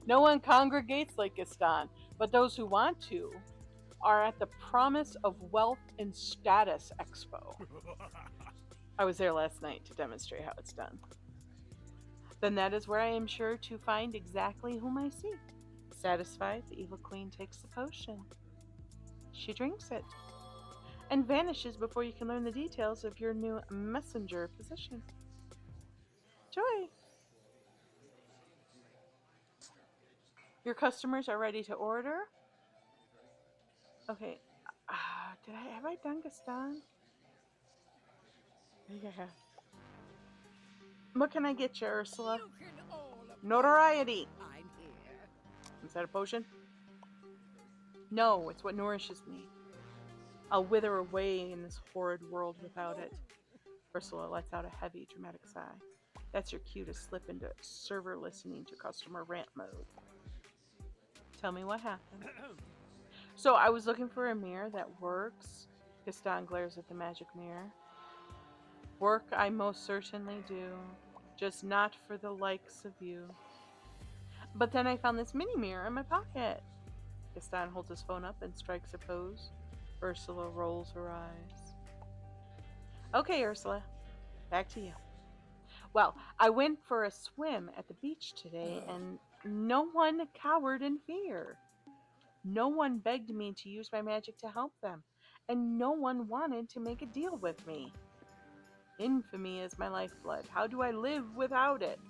No one congregates like Gaston, but those who want to are at the Promise of Wealth and Status Expo. I was there last night to demonstrate how it's done. Then that is where I am sure to find exactly whom I seek. Satisfied, the evil queen takes the potion. She drinks it and vanishes before you can learn the details of your new messenger position. Joy! Your customers are ready to order. Okay. Have I done Gaston? Yeah. What can I get you, Ursula? You can all Notoriety. I'm here. Is that a potion? No, it's what nourishes me. I'll wither away in this horrid world without it. Ursula lets out a heavy, dramatic sigh. That's your cue to slip into server listening to customer rant mode. Tell me what happened. So I was looking for a mirror that works. Gaston glares at the magic mirror. Work I most certainly do, just not for the likes of you. But then I found this mini mirror in my pocket. Gaston holds his phone up and strikes a pose. Ursula rolls her eyes. Okay, Ursula, back to you. Well, I went for a swim at the beach today, and no one cowered in fear. No one begged me to use my magic to help them, and no one wanted to make a deal with me. Infamy is my lifeblood. How do I live without it?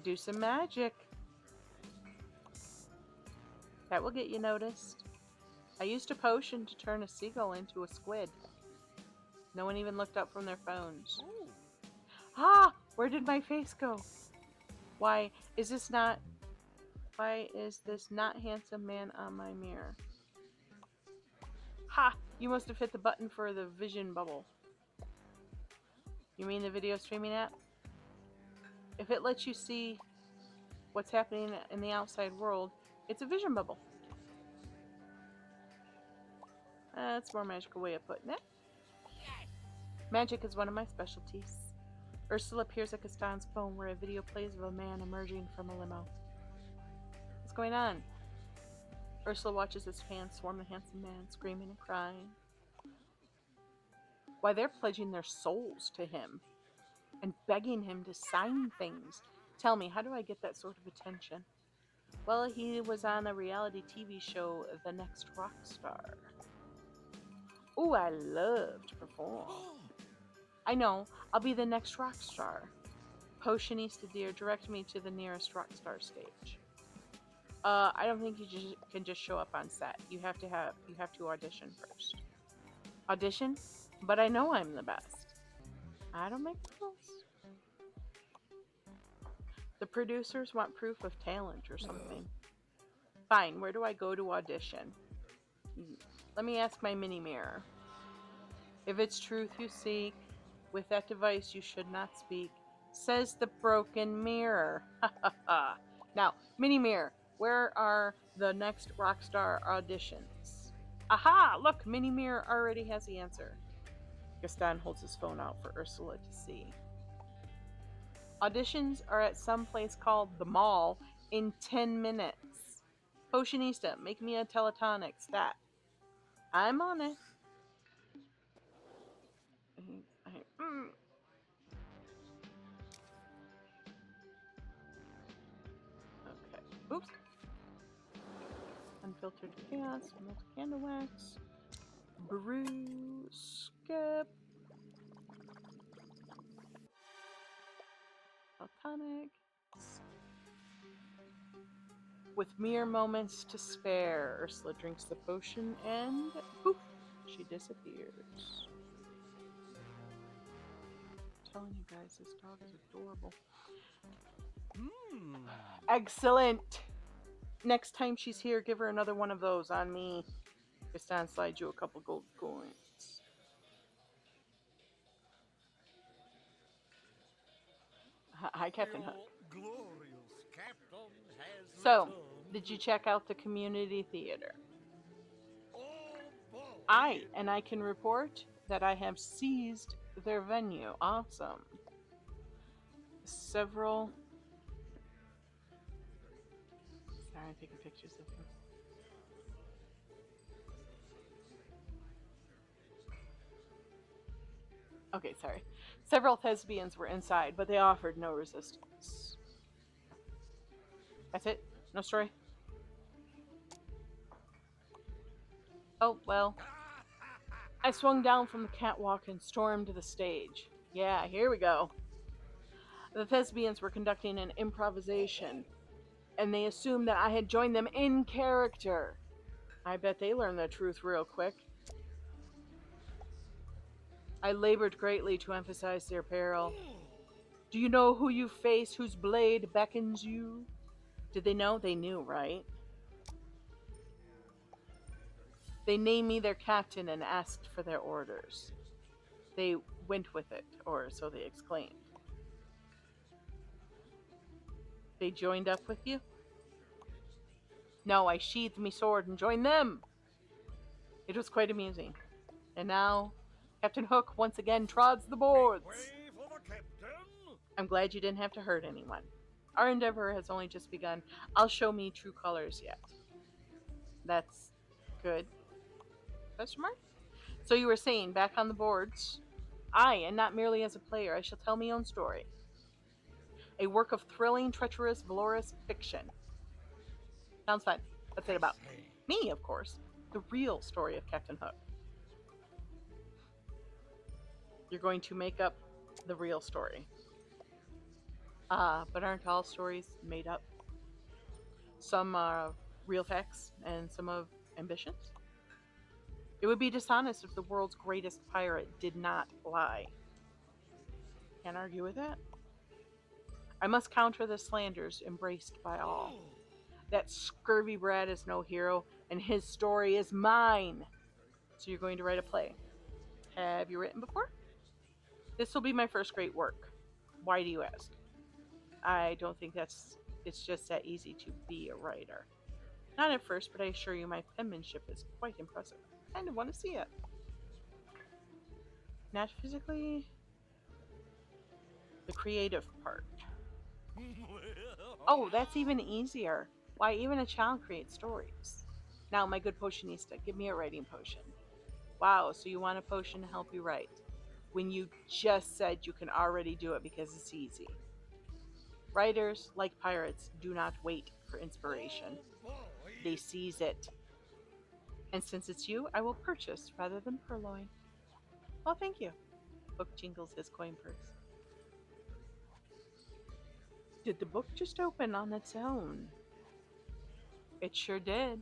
Do some magic. That will get you noticed. I used a potion to turn a seagull into a squid. No one even looked up from their phones. Oh. Ah! Where did my face go? Why is this not handsome man on my mirror? Ha! You must have hit the button for the vision bubble. You mean the video streaming app? If it lets you see what's happening in the outside world, it's a vision bubble. That's a more magical way of putting it. Yes. Magic is one of my specialties. Ursula appears at Gaston's phone where a video plays of a man emerging from a limo. What's going on? Ursula watches his fans swarm the handsome man, screaming and crying. Why, they're pledging their souls to him and begging him to sign things. Tell me, how do I get that sort of attention? Well, he was on a reality TV show, The Next Rock Star. Ooh, I love to perform. I know, I'll be the next rock star. Potionista dear, direct me to the nearest rock star stage. I don't think you can just show up on set. You have to audition first. Audition? But I know I'm the best. I don't make rules. The producers want proof of talent or something. Fine, where do I go to audition? Let me ask my mini mirror. If it's truth you seek, with that device you should not speak, says the broken mirror. Now, mini mirror, where are the next Rockstar auditions? Aha! Look, mini mirror already has the answer. Gaston holds his phone out for Ursula to see. Auditions are at some place called The Mall in 10 minutes. Potionista, make me a teletonic stat. I'm on it. Okay. Oops. Unfiltered chaos, melt candle wax, brew, skip, tonic. With mere moments to spare, Ursula drinks the potion and poof, she disappears. telling you guys, this dog is adorable. Hmm. Excellent! Next time she's here, give her another one of those on me. Gaston slides you a couple gold coins. Hi, Captain Hook. Your glorious captain has So, returned. did you check out the community theater? Oh boy! I can report that I have seized their venue. Awesome. Several. Sorry, I'm taking pictures of him. Okay, sorry. Several thespians were inside, but they offered no resistance. That's it? No story? Oh, well. I swung down from the catwalk and stormed to the stage. Yeah, here we go. The thespians were conducting an improvisation, and they assumed that I had joined them in character. I bet they learned the truth real quick. I labored greatly to emphasize their peril. Do you know who you face, whose blade beckons you? Did they know? They knew, right? They named me their captain and asked for their orders. They went with it, or so they exclaimed. They joined up with you? No, I sheathed me sword and joined them. It was quite amusing. And now, Captain Hook once again trods the boards. Way for the captain. I'm glad you didn't have to hurt anyone. Our endeavor has only just begun. I'll show me true colors yet. That's good. Question mark? So you were saying, back on the boards, I, and not merely as a player, I shall tell my own story. A work of thrilling, treacherous, valorous fiction. Sounds fun. What's it about? Me, of course. The real story of Captain Hook. You're going to make up the real story. But aren't all stories made up? Some are real facts and some of ambitions. It would be dishonest if the world's greatest pirate did not lie. Can't argue with that. I must counter the slanders embraced by all. That scurvy brat is no hero, and his story is mine. So you're going to write a play. Have you written before? This will be my first great work. Why do you ask? I don't think it's just that easy to be a writer. Not at first, but I assure you my penmanship is quite impressive. I kind of want to see it. Not physically, the creative part. Oh, that's even easier. Why, even a child creates stories. Now, my good potionista, give me a writing potion. Wow, so you want a potion to help you write, when you just said you can already do it because it's easy. Writers, like pirates, do not wait for inspiration. Oh boy! They seize it. And since it's you, I will purchase rather than purloin. Well, thank you. Book jingles his coin purse. Did the book just open on its own? It sure did.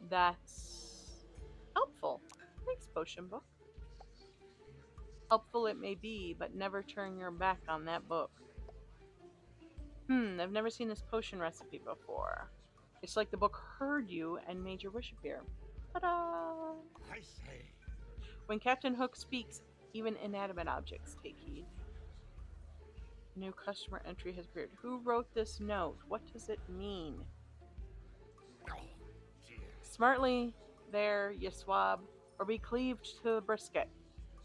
That's helpful. Thanks, potion book. Helpful it may be, but never turn your back on that book. I've never seen this potion recipe before. It's like the book heard you and made your wish appear. Ta-da! I say. When Captain Hook speaks, even inanimate objects take heed. New customer entry has appeared. Who wrote this note? What does it mean? Oh dear. Smartly there, ye swab, or be cleaved to the brisket.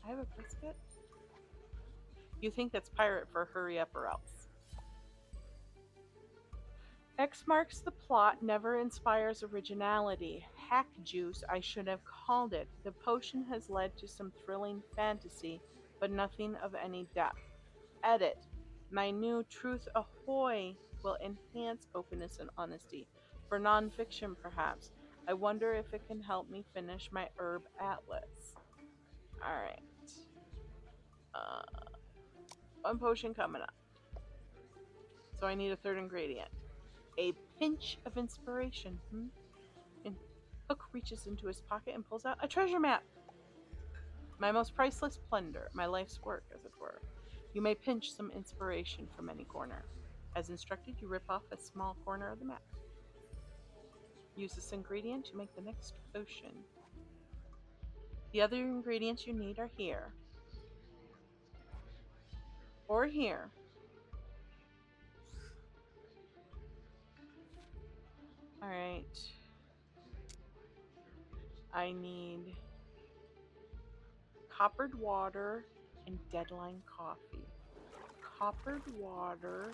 I have a brisket? You think that's pirate for hurry up or else. X marks the plot, never inspires originality. Hack juice, I should have called it. The potion has led to some thrilling fantasy, but nothing of any depth. Edit. My new Truth Ahoy will enhance openness and honesty. For nonfiction, perhaps. I wonder if it can help me finish my herb atlas. Alright. One potion coming up. So I need a third ingredient. A pinch of inspiration. And Hook reaches into his pocket and pulls out a treasure map. My most priceless plunder, my life's work, as it were. You may pinch some inspiration from any corner. As instructed, you rip off a small corner of the map. Use this ingredient to make the next potion. The other ingredients you need are here. Or here. Alright. I need coppered water and deadline coffee. Coppered water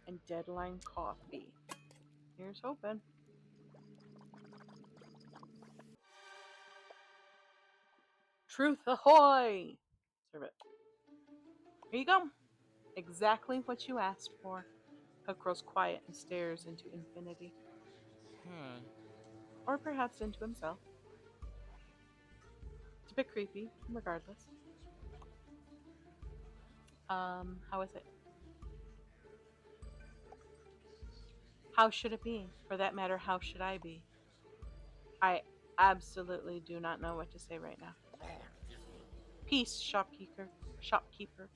and deadline coffee. Here's hoping. Truth ahoy! Serve it. Here you go. Exactly what you asked for. Hook grows quiet and stares into infinity. Or perhaps into himself. It's a bit creepy, regardless. How is it? How should it be? For that matter, how should I be? I absolutely do not know what to say right now. Peace, shopkeeper. Shopkeeper.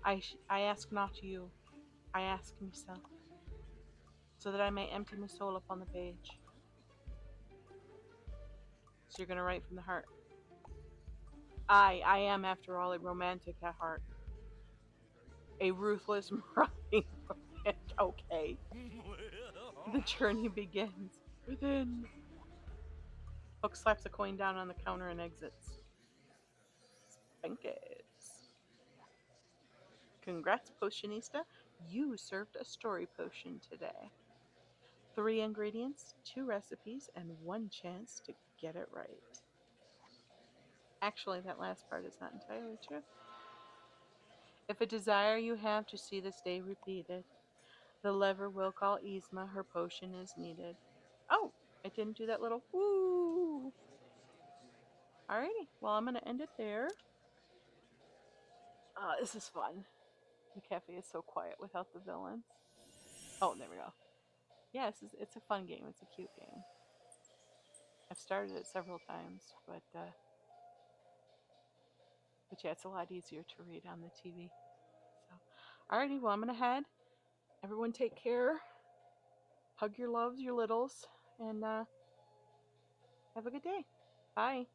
I ask not you. I ask myself. So that I may empty my soul upon the page. So you're gonna write from the heart. I am, after all, a romantic at heart. A ruthless, marauding romantic. Okay. The journey begins within. Hook slaps a coin down on the counter and exits. Spankets. Congrats, Potionista. You served a story potion today. 3 ingredients, 2 recipes, and 1 chance to get it right. Actually, that last part is not entirely true. If a desire you have to see this day repeated, the lever will call Yzma. Her potion is needed. Oh, I didn't do that little woo. Alrighty, well, I'm going to end it there. This is fun. The cafe is so quiet without the villains. Oh, there we go. Yeah, it's a fun game. It's a cute game. I've started it several times, but yeah, it's a lot easier to read on the TV. So, alrighty, well, I'm gonna head. Everyone, take care. Hug your loves, your littles, and have a good day. Bye.